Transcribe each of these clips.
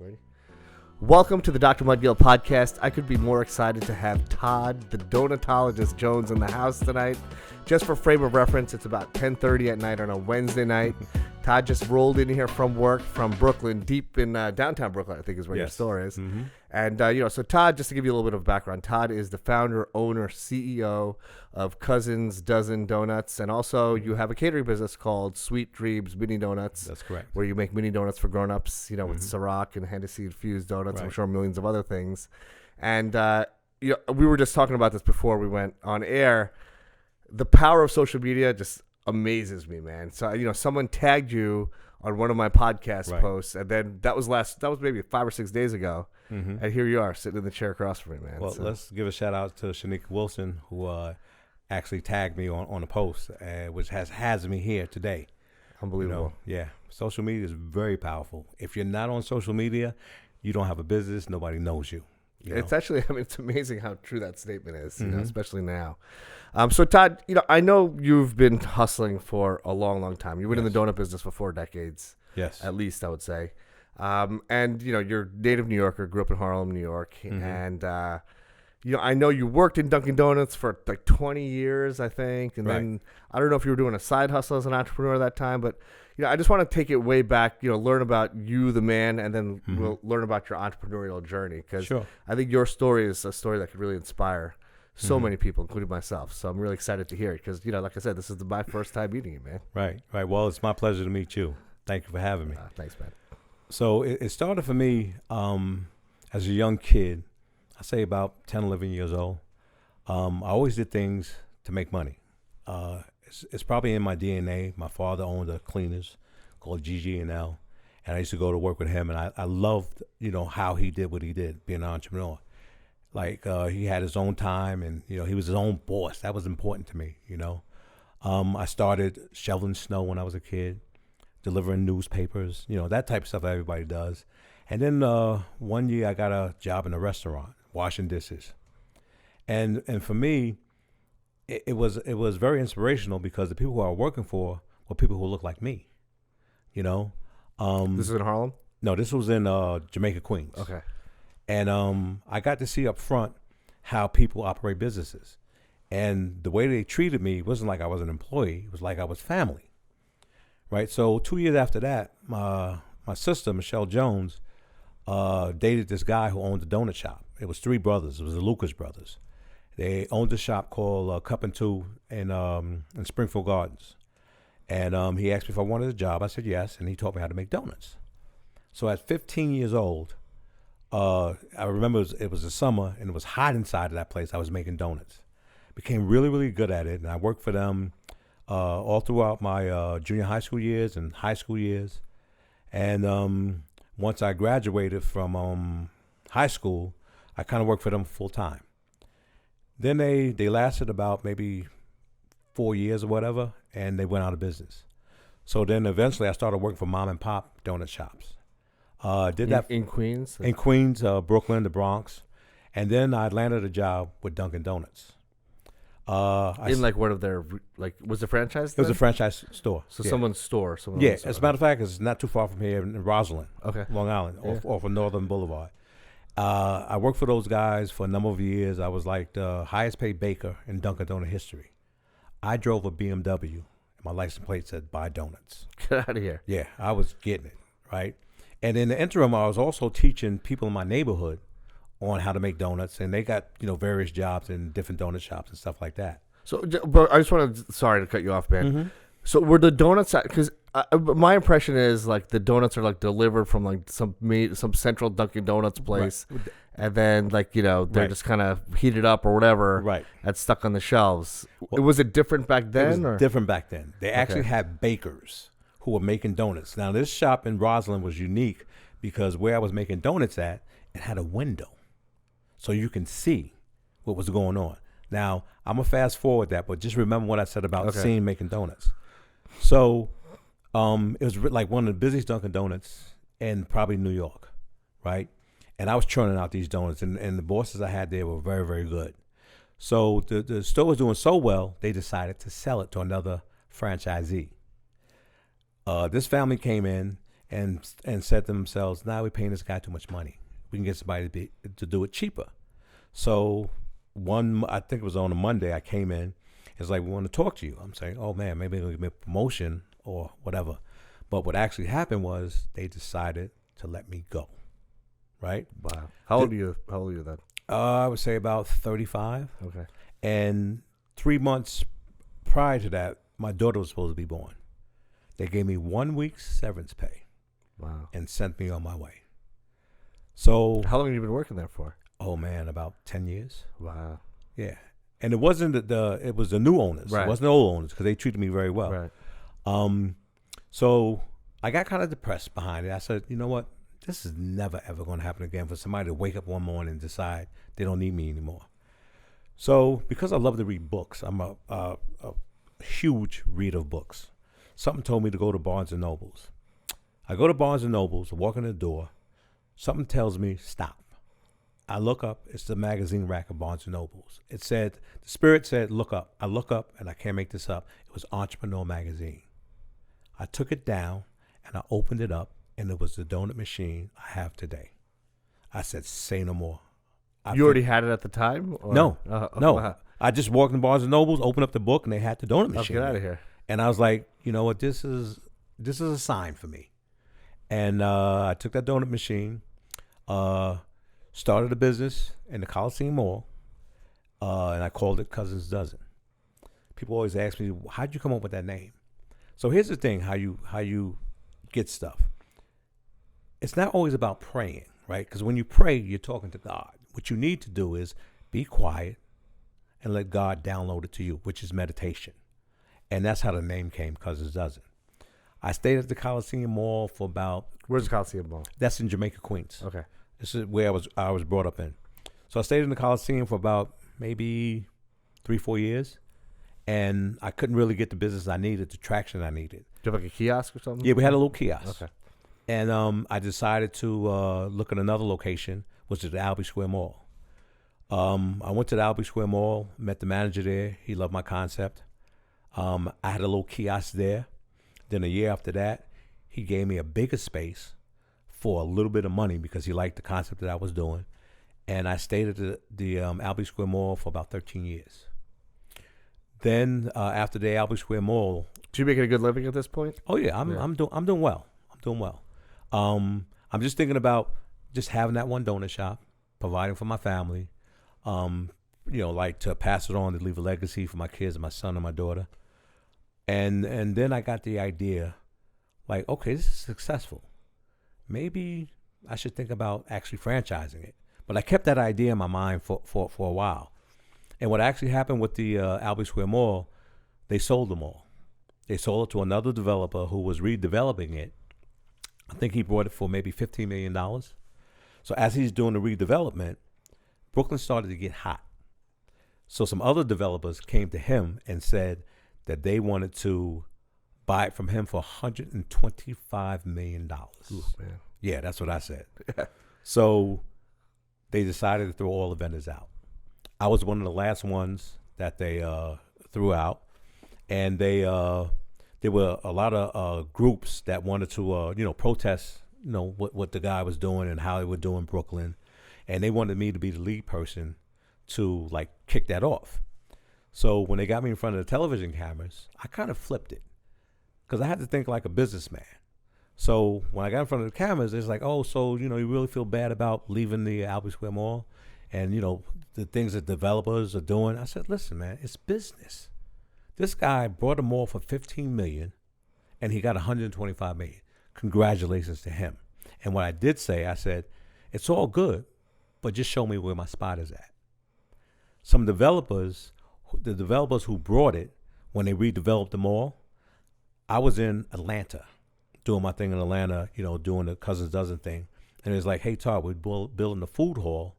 Ready? Welcome to the Dr. Mudgil podcast. I could be more excited to have Todd, the Donutologist Jones, in the house tonight. Just for frame of reference, it's about 10:30 at night on a Wednesday night. Todd just rolled in here from work from Brooklyn, deep in downtown Brooklyn, I think is where your store is. Mm-hmm. And, so Todd, just to give you a little bit of background, Todd is the founder, owner, CEO of Cousins Dozen Donuts. And also you have a catering business called Sweet Dreams Mini Donuts. That's correct. Where you make mini donuts for grown-ups, with Ciroc and Hennessy-infused donuts. Right. I'm sure millions of other things. And, we were just talking about this before we went on air. The power of social media just amazes me, man. So, someone tagged you on one of my podcast posts, and then that was maybe 5 or 6 days ago. Mm-hmm. And here you are sitting in the chair across from me, man. Well, let's give a shout out to Shanika Wilson, who actually tagged me on a post, which has me here today. Unbelievable. Social media is very powerful. If you're not on social media, you don't have a business. Nobody knows you. It's actually, it's amazing how true that statement is, especially now. So Todd, I know you've been hustling for a long, long time. You've been in the donut business for 4 decades. Yes. At least, I would say. And, you're a native New Yorker, grew up in Harlem, New York. Mm-hmm. And, I know you worked in Dunkin' Donuts for like 20 years, I think. And then I don't know if you were doing a side hustle as an entrepreneur at that time, but, I just want to take it way back, learn about you, the man, and then we'll learn about your entrepreneurial journey. Because I think your story is a story that could really inspire so many people, including myself. So I'm really excited to hear it because, like I said, this is my first time meeting you, man. Right. Well, it's my pleasure to meet you. Thank you for having me. Thanks, man. So it started for me as a young kid. I say about 10, 11 years old. I always did things to make money. It's probably in my DNA. My father owned a cleaners called GG&L, and I used to go to work with him, and I loved, how he did what he did, being an entrepreneur. Like he had his own time, and he was his own boss. That was important to me. I started shoveling snow when I was a kid, delivering newspapers, that type of stuff that everybody does. And then one year I got a job in a restaurant, washing dishes, and for me, it was very inspirational because the people who I was working for were people who looked like me. This is in Harlem? No, this was in Jamaica, Queens. Okay. And I got to see up front how people operate businesses. And the way they treated me wasn't like I was an employee. It was like I was family, right? So 2 years after that, my sister, Michelle Jones, dated this guy who owned a donut shop. It was 3 brothers. It was the Lucas brothers. They owned a shop called Cup and Two in Springfield Gardens. And he asked me if I wanted a job. I said yes, and he taught me how to make donuts. So at 15 years old, I remember it was the summer, and it was hot inside of that place. I was making donuts. Became really, really good at it, and I worked for them all throughout my junior high school years and high school years. And once I graduated from high school, I kind of worked for them full time. Then they lasted about maybe 4 years or whatever, and they went out of business. So then eventually I started working for mom and pop donut shops. Did that in Queens? In Queens, Brooklyn, the Bronx. And then I landed a job with Dunkin' Donuts. One of their, was it a franchise then? It was a franchise store. So someone's store. As a matter of fact, it's not too far from here in Roslyn, Long Island, off of Northern Boulevard. I worked for those guys for a number of years. I was like the highest paid baker in Dunkin' Donut history. I drove a BMW, and my license plate said buy donuts. Get out of here. Yeah, I was getting it, right? And in the interim, I was also teaching people in my neighborhood on how to make donuts, and they got, various jobs in different donut shops and stuff like that. So, but I just want to, sorry to cut you off, man. Mm-hmm. So were the donuts, because my impression is the donuts are delivered from some central Dunkin' Donuts place, and then they're just kind of heated up or whatever, and stuck on the shelves. Well, was it different back then? It was different back then. They actually had bakers who were making donuts. Now this shop in Roslyn was unique because where I was making donuts at, it had a window, so you can see what was going on. Now I'm gonna fast forward that, but just remember what I said about seeing making donuts. So it was like one of the busiest Dunkin' Donuts in probably New York, right? And I was churning out these donuts, and the bosses I had there were very, very good. So the store was doing so well, they decided to sell it to another franchisee. This family came in, and said to themselves, "Now we're paying this guy too much money. We can get somebody to do it cheaper." So I think it was on a Monday, I came in. It's like, "We want to talk to you." I'm saying, "Oh man, maybe they'll give me a promotion or whatever." But what actually happened was they decided to let me go. Right? Wow. How old are you then? I would say about 35. Okay. And 3 months prior to that, my daughter was supposed to be born. They gave me 1 week's severance pay. Wow. And sent me on my way. So how long have you been working there for? Oh man, about 10 years. Wow. Yeah. And it wasn't it was the new owners. Right. It wasn't the old owners because they treated me very well. Right. So I got kind of depressed behind it. I said, you know what? This is never, ever going to happen again for somebody to wake up one morning and decide they don't need me anymore. So because I love to read books, I'm a huge reader of books. Something told me to go to Barnes & Nobles. I go to Barnes & Nobles, walk in the door. Something tells me, stop. I look up. It's the magazine rack of Barnes & Nobles. It said, the spirit said, look up. I look up, and I can't make this up. It was Entrepreneurial magazine. I took it down, and I opened it up, and it was the donut machine I have today. I said, say no more. You already had it at the time? Or? No. No. Wow. I just walked in Barnes & Nobles, opened up the book, and they had the donut machine. Get out of here. And I was like, you know what? This is a sign for me. And I took that donut machine, started a business in the Coliseum Mall, and I called it Cousins Dozen. People always ask me, how'd you come up with that name? So here's the thing, how you get stuff. It's not always about praying, right? Because when you pray, you're talking to God. What you need to do is be quiet and let God download it to you, which is meditation. And that's how the name came, Cousins Dozen. I stayed at the Coliseum Mall for about... Where's the Coliseum Mall? That's in Jamaica, Queens. Okay. This is where I was brought up in. So I stayed in the Coliseum for about maybe 3-4 years. And I couldn't really get the business I needed, the traction I needed. Do you have like a kiosk or something? Yeah, we had a little kiosk. Okay. And I decided to look at another location, which is the Albee Square Mall. I went to the Albee Square Mall, met the manager there. He loved my concept. I had a little kiosk there. Then a year after that, he gave me a bigger space for a little bit of money because he liked the concept that I was doing. And I stayed at the Albee Square Mall for about 13 years. Then after the Albee Square Mall... So you making a good living at this point? Oh, yeah. I'm doing well. I'm doing well. I'm just thinking about just having that one donut shop, providing for my family, like to pass it on, to leave a legacy for my kids, my son and my daughter. And then I got the idea, like, okay, this is successful. Maybe I should think about actually franchising it. But I kept that idea in my mind for a while. And what actually happened with the Albee Square Mall, they sold the mall. They sold it to another developer who was redeveloping it. I think he bought it for maybe $15 million. So as he's doing the redevelopment, Brooklyn started to get hot. So some other developers came to him and said that they wanted to buy it from him for $125 million. Ooh, man. Yeah, that's what I said. So they decided to throw all the vendors out. I was one of the last ones that they threw out. And there were a lot of groups that wanted to, protest, what the guy was doing and how they were doing Brooklyn. And they wanted me to be the lead person to, kick that off. So when they got me in front of the television cameras, I kind of flipped it because I had to think like a businessman. So when I got in front of the cameras, it's like, oh, so, you really feel bad about leaving the Albee Square Mall and, the things that developers are doing. I said, listen, man, it's business. This guy bought a mall for $15 million and he got $125 million. Congratulations to him. And what I did say, I said, it's all good, but just show me where my spot is at. Some developers, the developers who brought it, when they redeveloped the mall, I was in Atlanta, doing my thing in Atlanta, doing the Cousins Dozen thing. And it was like, hey, Todd, we're building the food hall,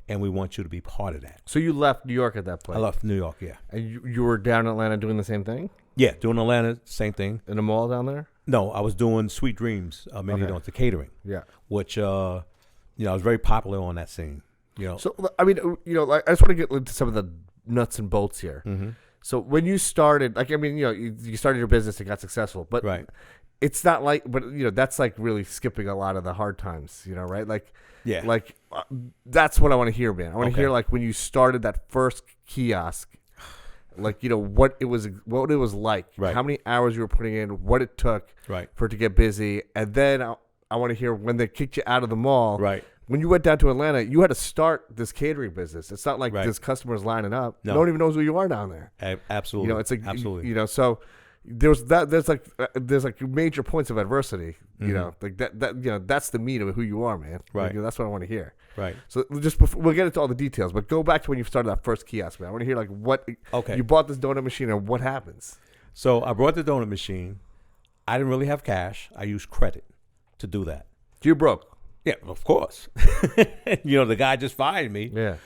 and we want you to be part of that. So you left New York at that point? I left New York, yeah. And you were down in Atlanta doing the same thing? Yeah, doing Atlanta, same thing. In a mall down there? No, I was doing Sweet Dreams, the catering. Yeah. Which, I was very popular on that scene. So, I mean, I just want to get into some of the nuts and bolts here. Mm-hmm. So when you started, you started your business and got successful, but right. it's not like, but that's like really skipping a lot of the hard times, right? Like, Yeah. like that's what I want to hear, man. I want to Okay. hear like when you started that first kiosk, like what it was like, Right. how many hours you were putting in, what it took Right. for it to get busy, and then I want to hear when they kicked you out of the mall. Right. When you went down to Atlanta, you had to start this catering business. It's not like Right. there's customers lining up. No. No one even knows who you are down there. Absolutely. It's like absolutely. So there's like major points of adversity. Like that. That's the meat of who you are, man. Right. Like, that's what I want to hear. Right. So just before, we'll get into all the details, but go back to when you started that first kiosk, man. I want to hear like what. Okay. You bought this donut machine and what happens. So I brought the donut machine. I didn't really have cash. I used credit to do that. You broke. Yeah, of course. The guy just fired me. Yeah.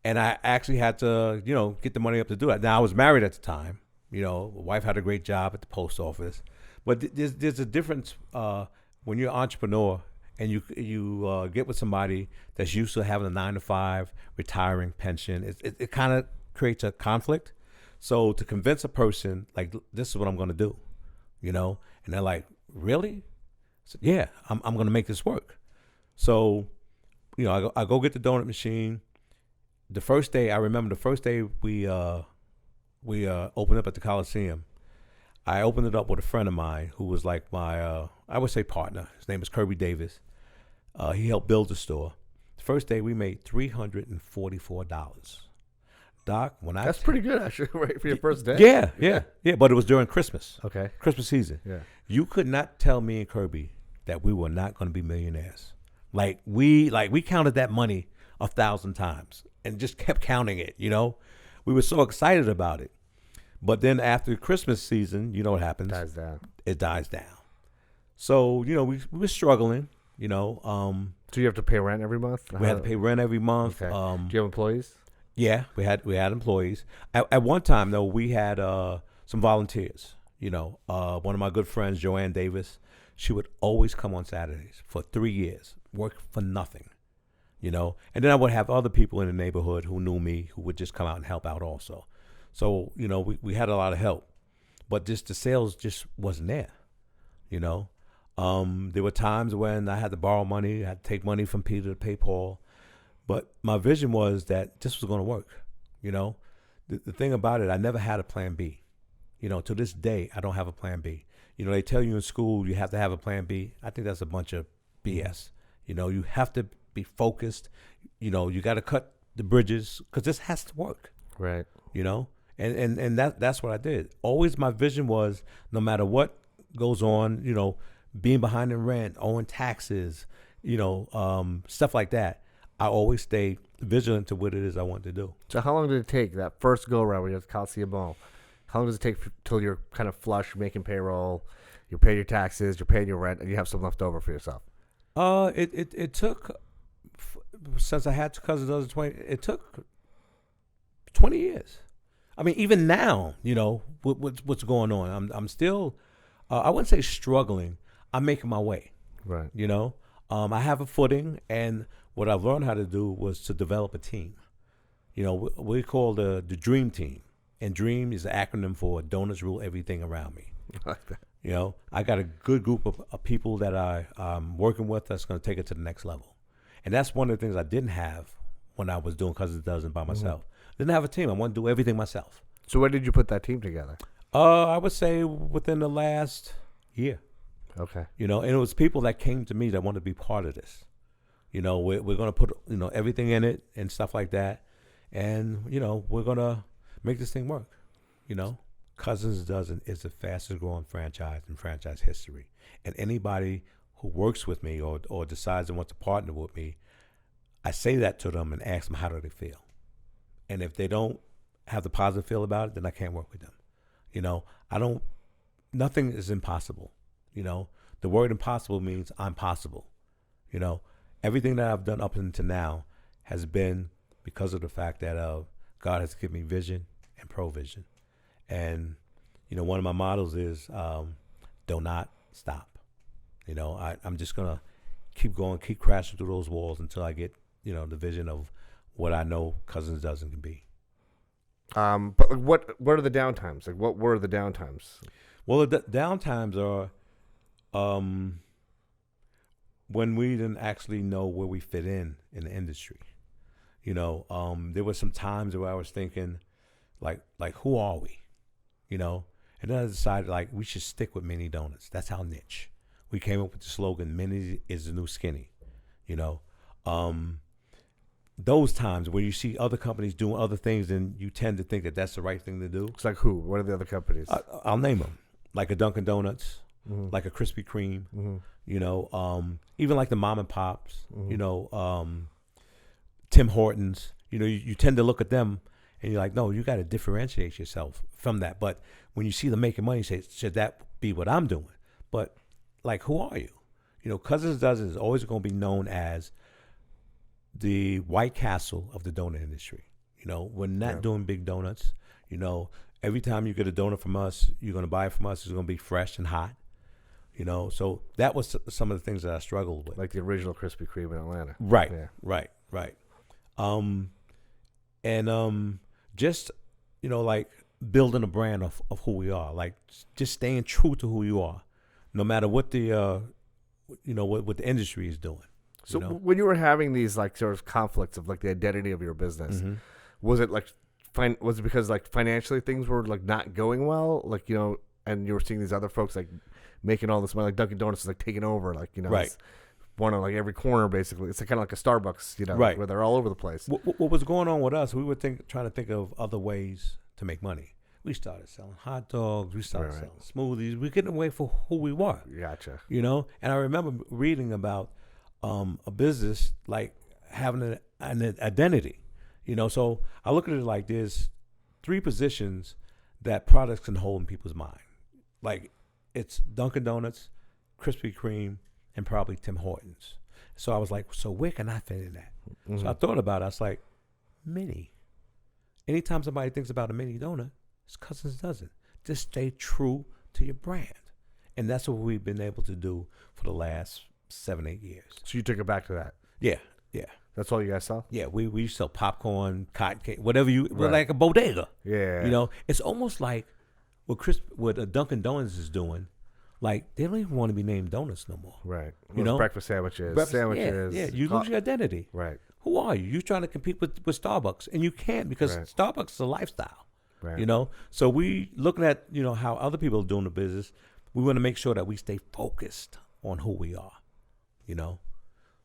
And I actually had to, get the money up to do that. Now I was married at the time. Wife had a great job at the post office, but there's a difference when you're an entrepreneur and you get with somebody that's used to having a 9-to-5, retiring, pension. It kind of creates a conflict. So to convince a person like this is what I'm going to do, and they're like, really? I said, yeah, I'm going to make this work. So, I go get the donut machine. The first day, I remember the first day we opened up at the Coliseum. I opened it up with a friend of mine who was like my, I would say partner. His name is Kirby Davis. He helped build the store. The first day we made $344. Doc, that's pretty good actually, right, for your first day. Yeah. But it was during Christmas. Okay. Christmas season. Yeah. You could not tell me and Kirby that we were not going to be millionaires. Like we counted that money 1,000 times and just kept counting it. We were so excited about it. But then after the Christmas season, you know what happens? It dies down. So we were struggling. So you have to pay rent every month? We had to pay rent every month. Okay. Do you have employees? Yeah, we had employees. At one time though, we had some volunteers. One of my good friends, Joanne Davis, she would always come on Saturdays for 3 years, work for nothing. And then I would have other people in the neighborhood who knew me who would just come out and help out also. So we had a lot of help, but just the sales just wasn't there. There were times when I had to borrow money, I had to take money from Peter to pay Paul. But my vision was that this was going to work. The thing about it, I never had a plan B. To this day, I don't have a plan B. They tell you in school you have to have a plan B. I think that's a bunch of BS. You have to be focused. You got to cut the bridges because this has to work. Right. And that's what I did. Always my vision was no matter what goes on, being behind in rent, owing taxes, stuff like that. I always stay vigilant to what it is I want to do. So how long did it take that first go around when you're at the Coliseum Mall? How long does it take till you're kind of flush, making payroll, you pay your taxes, you're paying your rent, and you have some left over for yourself? It took, since I had Cousin Dozen 20, it took 20 years. I mean, even now, what's going on. I'm still, I wouldn't say struggling. I'm making my way. Right. I have a footing, and what I've learned how to do was to develop a team. We call the Dream Team. And DREAM is an acronym for Donuts Rule Everything Around Me. I like that. I got a good group of people that I'm working with that's going to take it to the next level. And that's one of the things I didn't have when I was doing Cousin Dozen by myself. Didn't have a team. I wanted to do everything myself. So when did you put that team together? I would say within the last year. Okay. And it was people that came to me that wanted to be part of this. We're going to put, everything in it and stuff like that. And, we're going to make this thing work. Cousins Dozen is the fastest growing franchise in franchise history. And anybody who works with me or decides they want to partner with me, I say that to them and ask them how do they feel. And if they don't have the positive feel about it, then I can't work with them. Nothing is impossible. The word impossible means I'm possible. Everything that I've done up until now has been because of the fact that God has given me vision and provision. And, one of my models is do not stop. I'm just going to keep going, keep crashing through those walls until I get, the vision of what I know Cousins Dozen can be. But what are the downtimes? Like, what were the downtimes? Well, the downtimes are when we didn't actually know where we fit in the industry. There were some times where I was thinking, like who are we? And then I decided like we should stick with mini donuts. That's our niche. We came up with the slogan, "Mini is the new skinny." Those times where you see other companies doing other things, and you tend to think that that's the right thing to do. It's like who? What are the other companies? I'll name them, like a Dunkin' Donuts, like a Krispy Kreme. Even like the mom and pops. Tim Hortons. You tend to look at them, and you're like, no, you got to differentiate yourself from that. But when you see them making money, you say, should that be what I'm doing? But like, who are you? Cousins Dozen is always going to be known as the White Castle of the donut industry. We're not doing big donuts. Every time you get a donut from us, you're going to buy it from us. It's going to be fresh and hot. So that was some of the things that I struggled with. Like the original Krispy Kreme in Atlanta. Right, yeah. right. Just, like building a brand of who we are, like just staying true to who you are, no matter what the, what the industry is doing. So when you were having these like sort of conflicts of like the identity of your business, was it like was it because like financially things were like not going well, like and you were seeing these other folks like making all this money, like Dunkin' Donuts is like taking over, like right. It's one of like every corner basically. It's like, kind of like a Starbucks, right. where they're all over the place. What was going on with us? We were trying to think of other ways to make money. We started selling hot dogs. We started selling smoothies. We're getting away from who we were. Gotcha. And I remember reading about a business like having an identity, So I look at it like there's 3 positions that products can hold in people's mind. Like it's Dunkin' Donuts, Krispy Kreme, and probably Tim Hortons. So I was like, so where can I fit in that? So I thought about it. I was like, mini. Anytime somebody thinks about a mini donut, it's Cousins Dozen. Just stay true to your brand. And that's what we've been able to do for the last 7-8 years. So you took it back to that? Yeah. That's all you guys sell? Yeah, we sell popcorn, cotton cake, whatever we're like a bodega. Yeah. It's almost like what a Dunkin' Donuts is doing. Like, they don't even want to be named donuts no more. Right. Breakfast sandwiches. Yeah, you lose your identity. Right. Who are you? You're trying to compete with Starbucks, and you can't because Starbucks is a lifestyle. Right. So we looking at, how other people are doing the business. We want to make sure that we stay focused on who we are,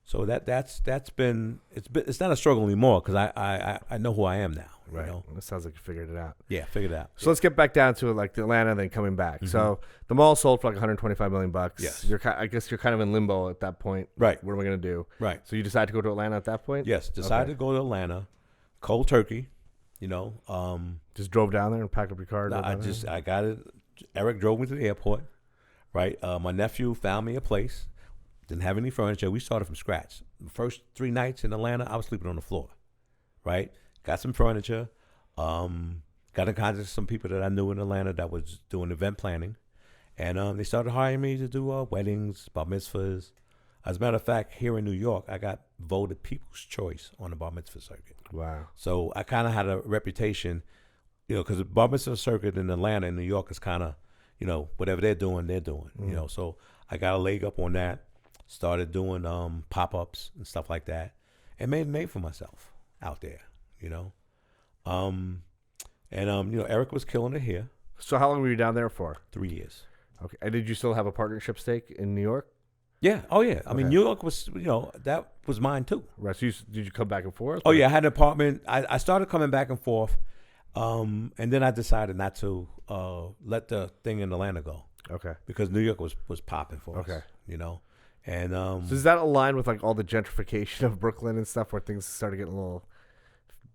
So that's been it's not a struggle anymore because I know who I am now. Right. It sounds like you figured it out. Yeah, figured it out. So let's get back down to like Atlanta, and then coming back. So the mall sold for like $125 million. Yes. I guess you're kind of in limbo at that point. Right. What am I going to do? Right. So you decided to go to Atlanta at that point? Yes. Decided to go to Atlanta, cold turkey. Just drove down there and packed up your car. I got it. Eric drove me to the airport. Right. My nephew found me a place. Didn't have any furniture. We started from scratch. The first 3 nights in Atlanta, I was sleeping on the floor. Right. Got some furniture. Got in contact with some people that I knew in Atlanta that was doing event planning. And they started hiring me to do weddings, bar mitzvahs. As a matter of fact, here in New York, I got voted People's Choice on the bar mitzvah circuit. Wow. So I kind of had a reputation, because the bar mitzvah circuit in Atlanta and New York is kind of, whatever they're doing. So I got a leg up on that. Started doing pop-ups and stuff like that, and made a name for myself out there, Eric was killing it here. So how long were you down there for? 3 years. Okay. And did you still have a partnership stake in New York? Yeah. Oh, yeah. I mean, New York was, that was mine too. Right. So did you come back and forth? Oh, yeah. I had an apartment. I started coming back and forth, and then I decided not to let the thing in Atlanta go. Okay. Because New York was popping for us. Okay. And so does that align with like all the gentrification of Brooklyn and stuff, where things started getting a little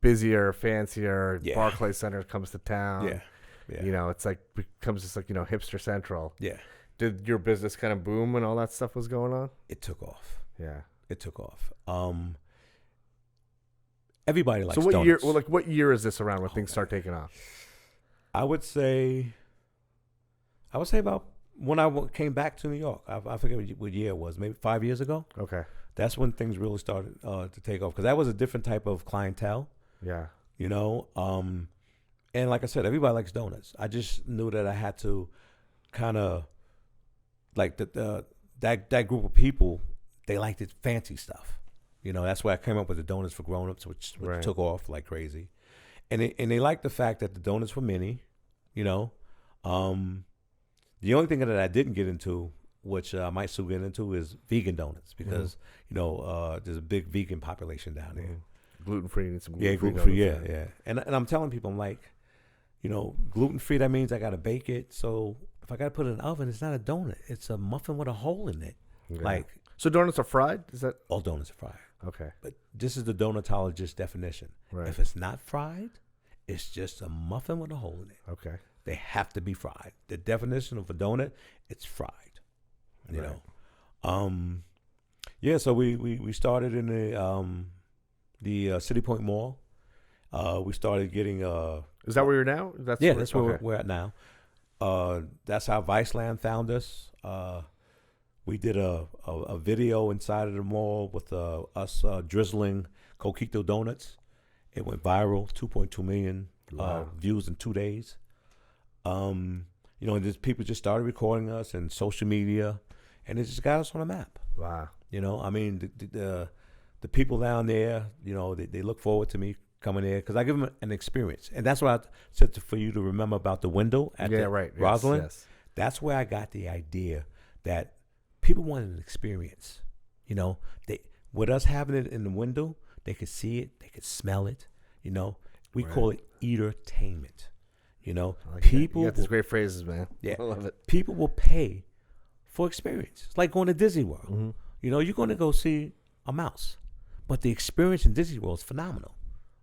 busier, fancier? Yeah. Barclays Center comes to town. Yeah. It's like becomes just like hipster central. Yeah. Did your business kind of boom when all that stuff was going on? It took off. Yeah. It took off. Everybody likes donuts. donuts. Year? Well, like what year is this around when things start taking off? I would say about when I came back to New York. I forget what year it was. Maybe 5 years ago. Okay. That's when things really started to take off, because that was a different type of clientele. Yeah. And like I said, everybody likes donuts. I just knew that I had to kind of like that group of people, they liked the fancy stuff. That's why I came up with the donuts for grown-ups, which took off like crazy. And they liked the fact that the donuts were mini, The only thing that I didn't get into, which I might still get into, is vegan donuts because, there's a big vegan population down there. Gluten-free and some gluten-free. Gluten-free, yeah. And I'm telling people, I'm like, gluten-free, that means I got to bake it. So if I got to put it in the oven, it's not a donut. It's a muffin with a hole in it. Yeah. So donuts are fried? Is that? All donuts are fried. Okay. But this is the Donutologist definition. Right. If it's not fried, it's just a muffin with a hole in it. Okay. They have to be fried. The definition of a donut, it's fried. You know. So we started in the City Point Mall. We started getting Is that where you're now? That's where we're at now. That's how Viceland found us. We did a video inside of the mall with us drizzling Coquito donuts. It went viral, 2.2 million views in 2 days. And just people just started recording us and social media, and it just got us on the map. Wow. The people down there, they look forward to me coming there because I give them an experience, and that's what I said for you to remember about the window at Rosalind. Yes. That's where I got the idea that people wanted an experience. With us having it in the window, they could see it, they could smell it. We call it eatertainment. People. You got these great phrases, man. Yeah, I love it. People will pay for experience. It's like going to Disney World. Mm-hmm. You're going to go see a mouse, but the experience in Disney World is phenomenal.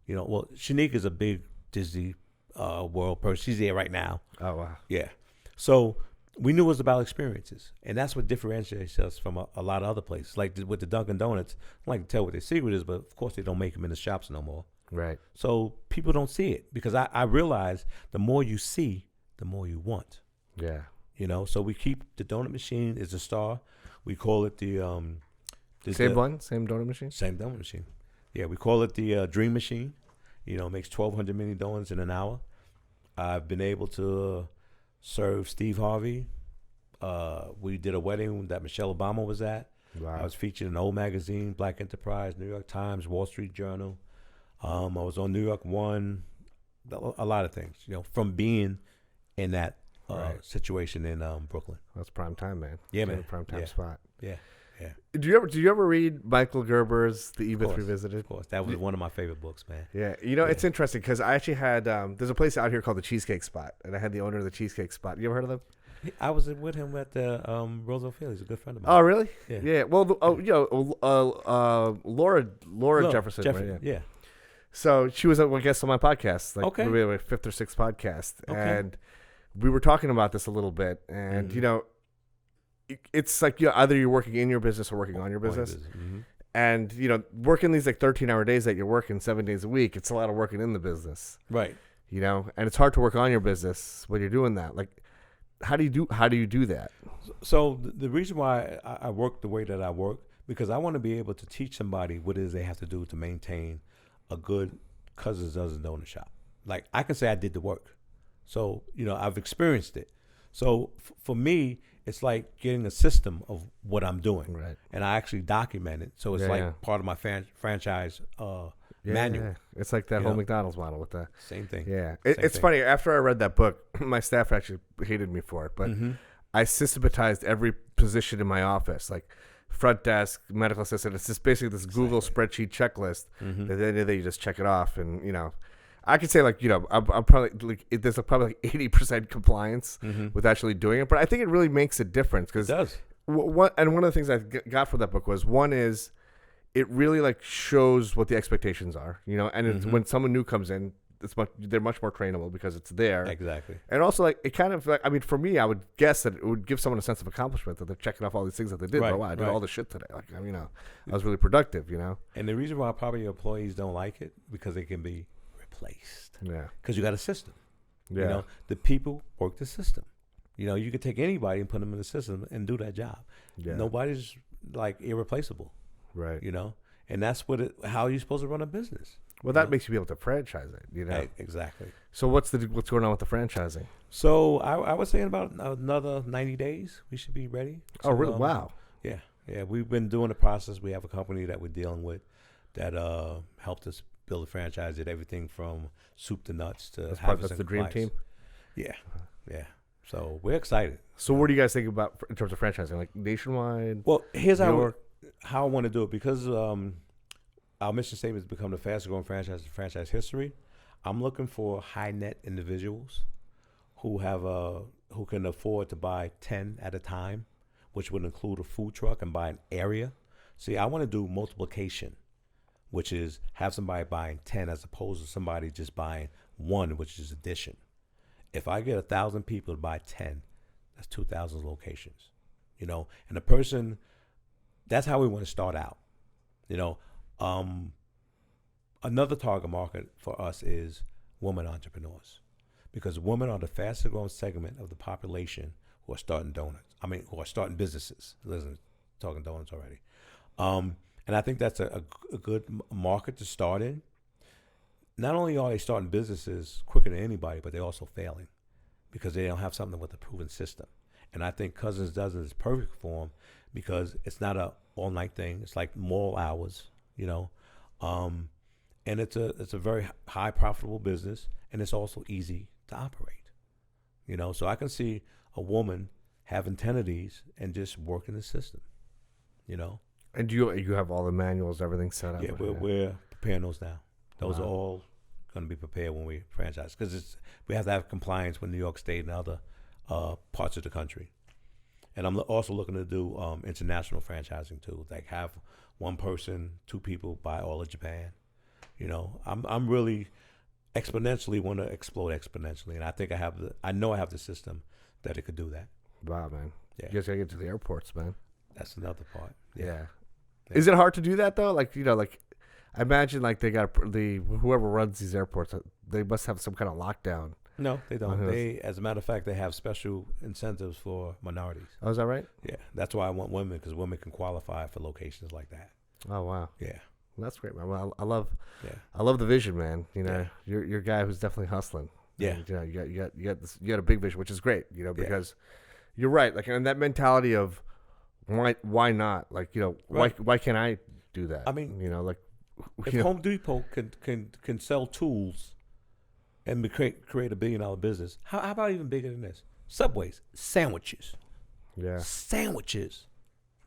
Shanique is a big Disney World person. She's there right now. Oh wow. Yeah. So we knew it was about experiences, and that's what differentiates us from a lot of other places. Like with the Dunkin' Donuts, I like to tell what their secret is, but of course they don't make them in the shops no more. Right. So people don't see it because I realize the more you see, the more you want. Yeah. So we keep the donut machine is a star. We call it the same donut machine. Same donut machine. Yeah, we call it the Dream Machine. Makes 1,200 mini donuts in an hour. I've been able to serve Steve Harvey. We did a wedding that Michelle Obama was at. Wow. I was featured in Old Magazine, Black Enterprise, New York Times, Wall Street Journal. I was on New York One. A lot of things, from being in that situation in Brooklyn. That's prime time, man. Yeah, man. Prime time spot. Yeah. Do you ever read Michael Gerber's The E-Myth Revisited? Of course. That was one of my favorite books, man. Yeah. It's interesting because I actually had, there's a place out here called the Cheesecake Spot, and I had the owner of the Cheesecake Spot. You ever heard of them? I was with him at the Roosevelt Field. He's a good friend of mine. Oh, really? Yeah. Well, Laura Jefferson. Right? Yeah. So she was a guest on my podcast, maybe my fifth or sixth podcast, and we were talking about this a little bit, and it's like either you're working in your business or working on your business. Mm-hmm. And working these 13-hour days that you're working 7 days a week, it's a lot of working in the business. Right. And it's hard to work on your business when you're doing that. Like, how do you do that? So the reason why I work the way that I work, because I want to be able to teach somebody what it is they have to do to maintain a good cousin's dozen donut shop. Like, I can say I did the work. So, I've experienced it. So for me, it's like getting a system of what I'm doing. Right. And I actually document it. So it's part of my franchise manual. Yeah. It's like that whole McDonald's model with that. Same thing. Yeah. It's funny. After I read that book, my staff actually hated me for it. But I systematized every position in my office, like front desk, medical assistant. It's just basically this Google spreadsheet checklist. At the end of the day, you just check it off. And, I could say I'm probably there's probably 80% compliance with actually doing it, but I think it really makes a difference because it does. One of the things I got from that book was one is it really shows what the expectations are, and it's, when someone new comes in, they're much more trainable because it's there. Exactly. And also it kind of for me, I would guess that it would give someone a sense of accomplishment that they're checking off all these things that they did. Right, wow, I did all this shit today. I was really productive. And the reason why probably employees don't like it because they can be replaced. Yeah. Because you got a system. Yeah. The people work the system. You could take anybody and put them in the system and do that job. Yeah. Nobody's irreplaceable. Right. And that's how you're supposed to run a business. Well, that makes you be able to franchise it, Right, exactly. So what's going on with the franchising? So I would say in about another 90 days, we should be ready. Oh, really? Wow. Yeah. Yeah. We've been doing the process. We have a company that we're dealing with that helped us build a franchise, did everything from soup to nuts to that's the dream team? Yeah. Yeah. So we're excited. So what do you guys think about in terms of franchising, like nationwide? Well, here's how I want to do it, because our mission statement is become the fastest growing franchise in franchise history. I'm looking for high net individuals who can afford to buy 10 at a time, which would include a food truck and buy an area. See, I want to do multiplication, which is have somebody buying 10 as opposed to somebody just buying one, which is addition. If I get 1,000 people to buy 10, that's 2,000 locations, and the person, that's how we want to start out, Another target market for us is women entrepreneurs, because women are the fastest growing segment of the population who are starting who are starting businesses. Listen, talking donuts already. And I think that's a good market to start in. Not only are they starting businesses quicker than anybody, but they're also failing because they don't have something with a proven system. And I think Cousins Dozen is perfect for them because it's not a all-night thing. It's like more hours, and it's a very high profitable business, and it's also easy to operate, So I can see a woman having 10 of these and just working the system, And do you have all the manuals, everything set up? Yeah, we're preparing those now. Those are all going to be prepared when we franchise, because we have to have compliance with New York State and other parts of the country. And I'm also looking to do international franchising too, like have one person, two people buy all of Japan. I'm really exponentially want to explode exponentially, and I think I know I have the system that it could do that. Wow, man! Yeah, you guys gotta get to the airports, man. That's another part. Yeah. Is it hard to do that though? Like I imagine like they got whoever runs these airports, they must have some kind of lockdown. No, they don't. As a matter of fact, they have special incentives for minorities. Oh, is that right? Yeah, that's why I want women, because women can qualify for locations like that. Oh, wow. Yeah. Well, that's great, man. Well, I love the vision, man. You're a guy who's definitely hustling. Yeah. And, you got a big vision, which is great. Because you're right. Like, and that mentality of why not? Like, right. why can't I do that? I mean, if know. Home Depot can sell tools and create $1 billion business, how about even bigger than this? Subways, sandwiches. Yeah. Sandwiches.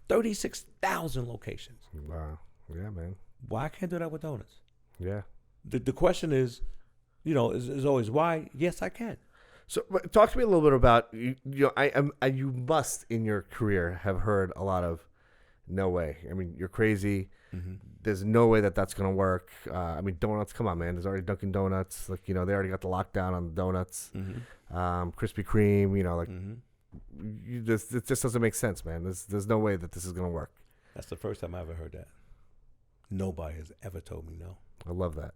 36,000 locations. Wow. Yeah, man. Why can't I do that with donuts? Yeah. The question is, is always why? Yes, I can. So, talk to me a little bit about you must in your career have heard a lot of no way. I mean, you're crazy. Mm-hmm. There's no way that's going to work. I mean, donuts. Come on, man. There's already Dunkin' Donuts. Like they already got the lockdown on the donuts. Mm-hmm. Krispy Kreme. Mm-hmm. It just doesn't make sense, man. There's no way that this is going to work. That's the first time I ever heard that. Nobody has ever told me no. I love that.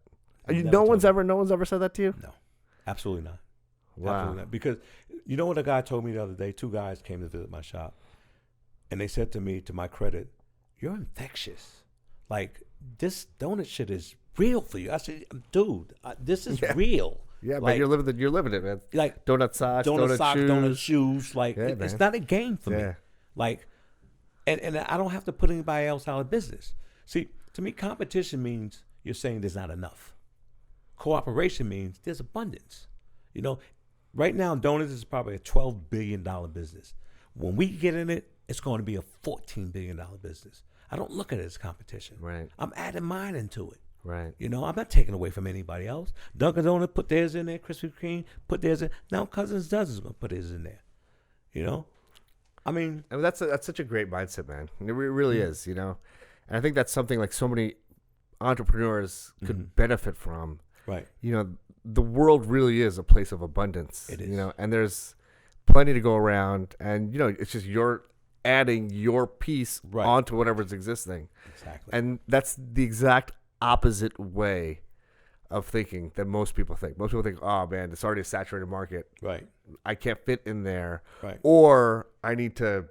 No one's ever said that to you? No, absolutely not. Wow. Absolutely not. Because you know what a guy told me the other day? 2 guys came to visit my shop, and they said to me, to my credit, "You're infectious. Like, this donut shit is real for you." I said, "Dude, this is real." Yeah, but you're living it, man. Like donut socks, donut shoes. Like, it's not a game for me. Like, and I don't have to put anybody else out of business. See, to me, competition means you're saying there's not enough. Cooperation means there's abundance. Right now, donuts is probably a $12 billion business. When we get in it, it's going to be a $14 billion business. I don't look at it as competition. Right. I'm adding mine into it. Right. I'm not taking away from anybody else. Dunkin' Donuts put theirs in there. Krispy Kreme put theirs in. Now Cousins Dozen is going to put his in there. I mean, that's such a great mindset, man. It really is. And I think that's something like so many entrepreneurs could benefit from. Right. The world really is a place of abundance. It is. And there's plenty to go around, and it's just you're adding your piece onto whatever's existing. Exactly. And that's the exact opposite way of thinking that most people think. Most people think, "Oh man, it's already a saturated market. Right. I can't fit in there." Right. Or I need to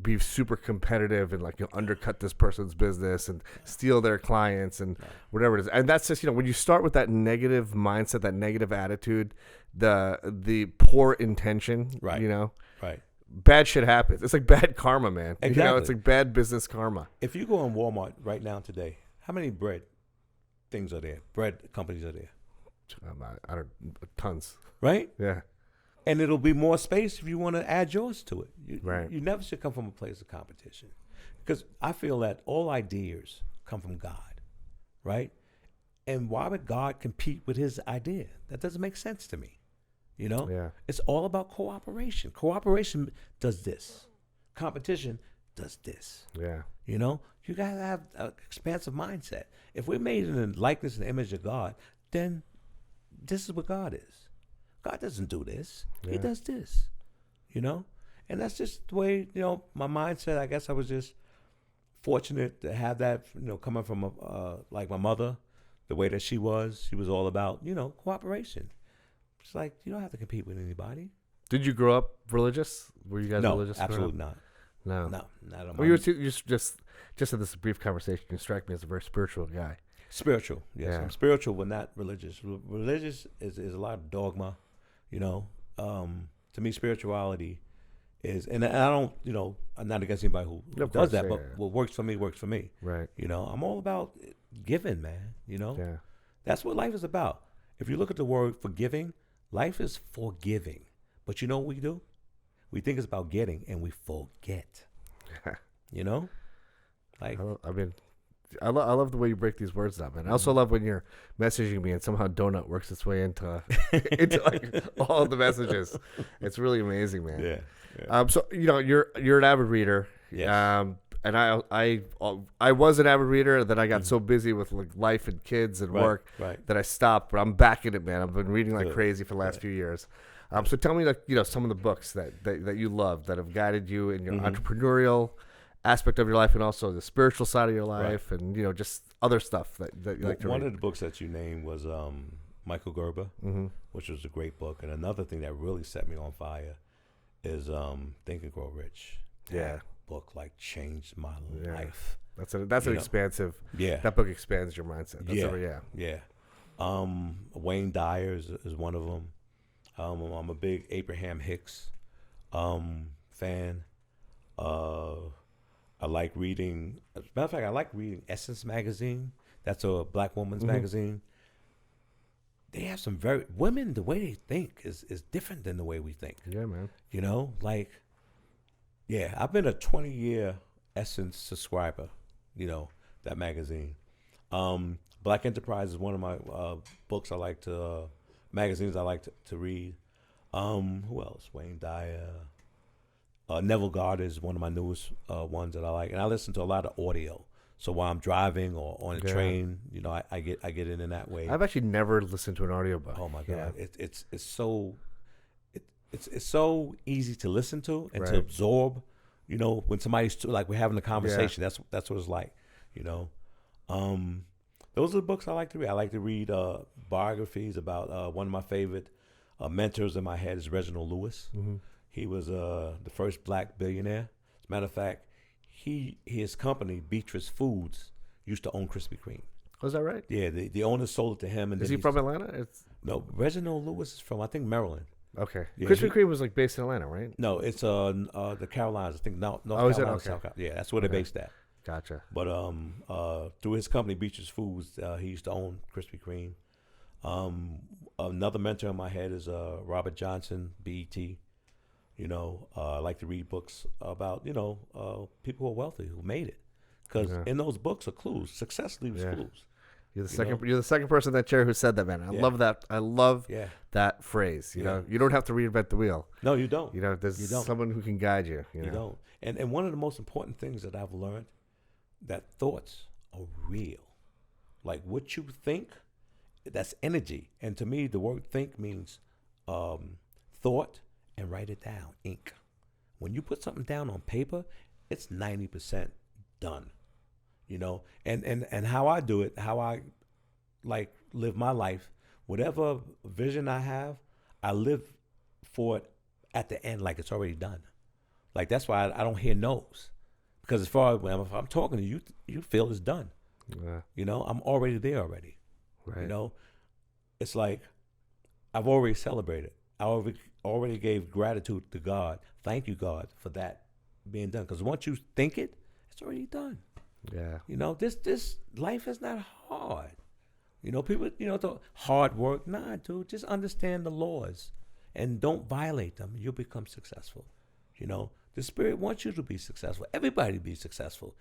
be super competitive and like undercut this person's business and steal their clients and whatever it is. And that's just, when you start with that negative mindset, that negative attitude, the poor intention, right. Right. Bad shit happens. It's like bad karma, man. Exactly. It's like bad business karma. If you go in Walmart right now today, how many bread things are there? Bread companies are there? I don't, tons. Right? Yeah. And it'll be more space if you want to add yours to it. Right. You never should come from a place of competition. Because I feel that all ideas come from God, right? And why would God compete with his idea? That doesn't make sense to me. Yeah. It's all about cooperation. Cooperation does this. Competition does this. Yeah. You got to have an expansive mindset. If we're made in the likeness and image of God, then this is what God is. God doesn't do this. Yeah. He does this, And that's just the way, my mindset. I guess I was just fortunate to have that, coming from like my mother, the way that she was all about, cooperation. It's like, you don't have to compete with anybody. Did you grow up religious? Were you guys religious? No, absolutely not. No, not at all. Well, you just in this brief conversation, you strike me as a very spiritual guy. Spiritual, yes. Yeah. I'm spiritual, but not religious. Religious is a lot of dogma, To me, spirituality is, and I don't, I'm not against anybody who does that, but what works for me works for me. Right. I'm all about giving, man. Yeah. That's what life is about. If you look at the word forgiving, life is forgiving. But you know what we do? We think it's about getting, and we forget. Like, I love the way you break these words up, man. I also love when you're messaging me and somehow donut works its way into like all the messages. It's really amazing, man. Yeah. So you're an avid reader. Yes. And I was an avid reader. Then I got so busy with like life and kids and work that I stopped. But I'm back in it, man. I've been reading like crazy for the last few years. So tell me, like, some of the books that you love that have guided you in your entrepreneurial aspect of your life and also the spiritual side of your life and just other stuff that you like to read. One of the books that you named was Michael Gerber, which was a great book. And another thing that really set me on fire is Think and Grow Rich. That book like changed my life. That's an expansive. Yeah. That book expands your mindset. Wayne Dyer is one of them. I'm a big Abraham Hicks fan. I like reading. As a matter of fact, I like reading Essence magazine. That's a black woman's magazine. They have some women. The way they think is different than the way we think. Yeah, man. I've been a 20-year Essence subscriber. That magazine. Black Enterprise is one of my books. Magazines I like to read. Who else? Wayne Dyer. Neville Goddard is one of my newest ones that I like, and I listen to a lot of audio. So while I'm driving or on a train, I get in that way. I've actually never listened to an audiobook. Oh my God, it's so easy to listen to and to absorb. When somebody's like we're having a conversation, that's what it's like. Those are the books I like to read. I like to read biographies about one of my favorite mentors in my head is Reginald Lewis. He was the first black billionaire. As a matter of fact, his company, Beatrice Foods, used to own Krispy Kreme. Was that right? Yeah, the owner sold it to him. And is he from Atlanta? No, Reginald Lewis is from, I think, Maryland. Okay. Yeah, Krispy Kreme was like based in Atlanta, right? No, it's the Carolinas. I think North Carolina. Okay. South Carolina. Yeah, that's where they're based at. Gotcha. But through his company, Beatrice Foods, he used to own Krispy Kreme. Another mentor in my head is Robert Johnson, BET. I like to read books about, people who are wealthy, who made it. Because in those books are clues. Success leaves clues. You're the second person in that chair who said that, man. I love that. I love that phrase. You know, you don't have to reinvent the wheel. No, you don't. There's someone who can guide you. You don't. And one of the most important things that I've learned, that thoughts are real. Like what you think, that's energy. And to me, the word think means thought and write it down, ink. When you put something down on paper, it's 90% done. And how I do it, how I like live my life, whatever vision I have, I live for it at the end like it's already done. Like that's why I don't hear no's, because as far as if I'm talking to you, you feel it's done. Yeah. You know, I'm already there already. Right. You know, it's like I've already celebrated. I already gave gratitude to God. Thank you, God, for that being done. Because once you think it, it's already done. Yeah. You know, this life is not hard. You know, people, the hard work. Nah, dude, just understand the laws and don't violate them. You'll become successful. You know, the Spirit wants you to be successful. Everybody to be successful.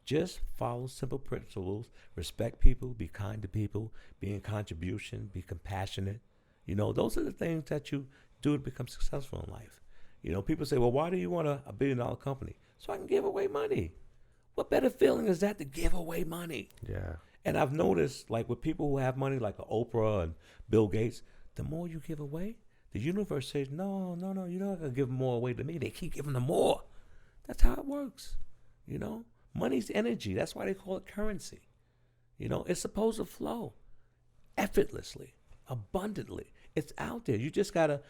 Just follow simple principles. Respect people. Be kind to people. Be in contribution. Be compassionate. You know, those are the things that you do to become successful in life. You know, people say, well, why do you want a $1 billion company? So I can give away money. What better feeling is that to give away money? Yeah. And I've noticed, like with people who have money, like Oprah and Bill Gates, the more you give away, the universe says, no, you're not going to give more away to me. They keep giving them more. That's how it works. You know, money's energy. That's why they call it currency. You know, it's supposed to flow effortlessly, abundantly. It's out there. You just got to,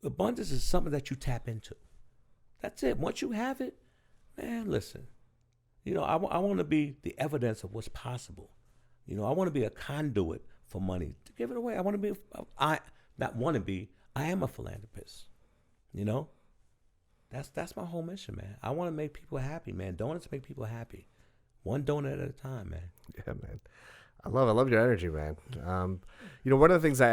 abundance is something that you tap into. That's it. Once you have it, man, listen, you know, I want to be the evidence of what's possible. You know, I want to be a conduit for money to give it away. I want to be, I am a philanthropist. You know, that's my whole mission, man. I want to make people happy, man. Donuts make people happy. One donut at a time, man. Yeah, man. I love your energy, man. You know, one of the things I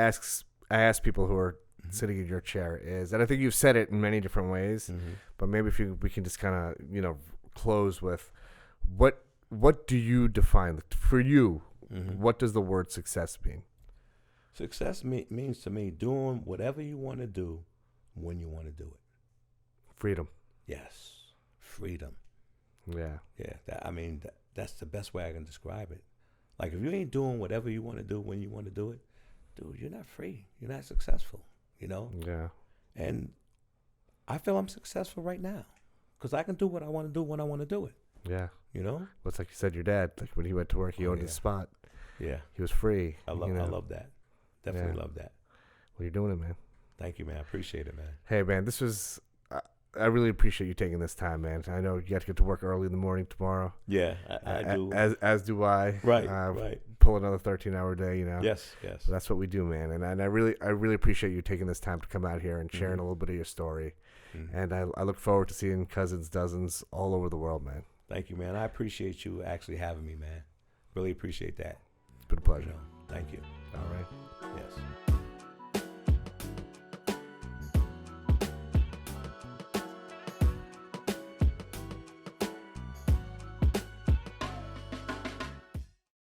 ask people who are sitting in your chair is, and I think you've said it in many different ways, but maybe we can just kind of, you know, close with what do you define for you? What does the word success mean? Success means to me doing whatever you want to do when you want to do it. Freedom. Yes, freedom. Yeah. Yeah, that's the best way I can describe it. Like if you ain't doing whatever you want to do when you want to do it, dude, you're not free. You're not successful, you know? Yeah. And I feel I'm successful right now because I can do what I want to do when I want to do it. Yeah. You know? Well, it's like you said, your dad, like when he went to work, he owned his spot. Yeah. He was free. I love that. Definitely love that. Well, you're doing it, man. Thank you, man. I appreciate it, man. Hey, man, this was, I really appreciate you taking this time, man. I know you got to get to work early in the morning tomorrow. Yeah, I do. As do I. Right. Pull another 13-hour day, you know. Yes. So that's what we do, man. And I really appreciate you taking this time to come out here and sharing a little bit of your story. And I look forward to seeing cousins, dozens all over the world, man. Thank you, man. I appreciate you actually having me, man. Really appreciate that. It's been a pleasure. Thank you. All right.